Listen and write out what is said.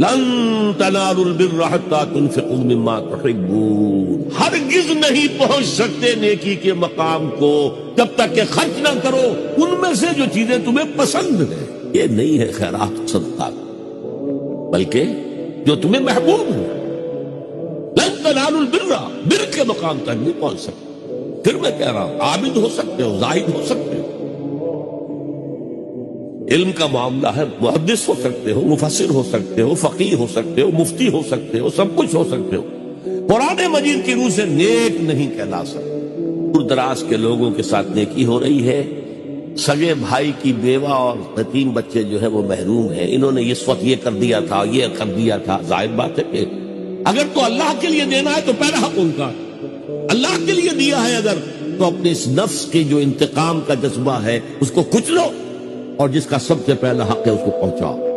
لن تنالوا البر حتى تنفقوا مما تحبون، ہرگز نہیں پہنچ سکتے نیکی کے مقام کو جب تک کہ خرچ نہ کرو ان میں سے جو چیزیں تمہیں پسند ہیں۔ یہ نہیں ہے خیرات صدقات، بلکہ جو تمہیں محبوب ہے۔ لن تنالوا البر، بر کے مقام تک نہیں پہنچ سکتے۔ پھر میں کہہ رہا ہوں عابد ہو سکتے ہو، زاہد ہو سکتے ہو، علم کا معاملہ ہے، محدث ہو سکتے ہو، مفسر ہو سکتے ہو، فقیہ ہو سکتے ہو، مفتی ہو سکتے ہو، سب کچھ ہو سکتے ہو، قرآن مجید کی روح سے نیک نہیں کہلا سکتے۔ دور دراز کے لوگوں کے ساتھ نیکی ہو رہی ہے، سگے بھائی کی بیوہ اور یتیم بچے جو ہے وہ محروم ہیں، انہوں نے اس وقت یہ کر دیا تھا، یہ کر دیا تھا۔ ظاہر بات ہے کہ اگر تو اللہ کے لیے دینا ہے تو پہلا حق ان کا، اللہ کے لیے دیا ہے اگر تو اپنے اس نفس کے جو انتقام کا جذبہ ہے اس کو کچلو، اور جس کا سب سے پہلا حق ہے اس کو پہنچاؤ۔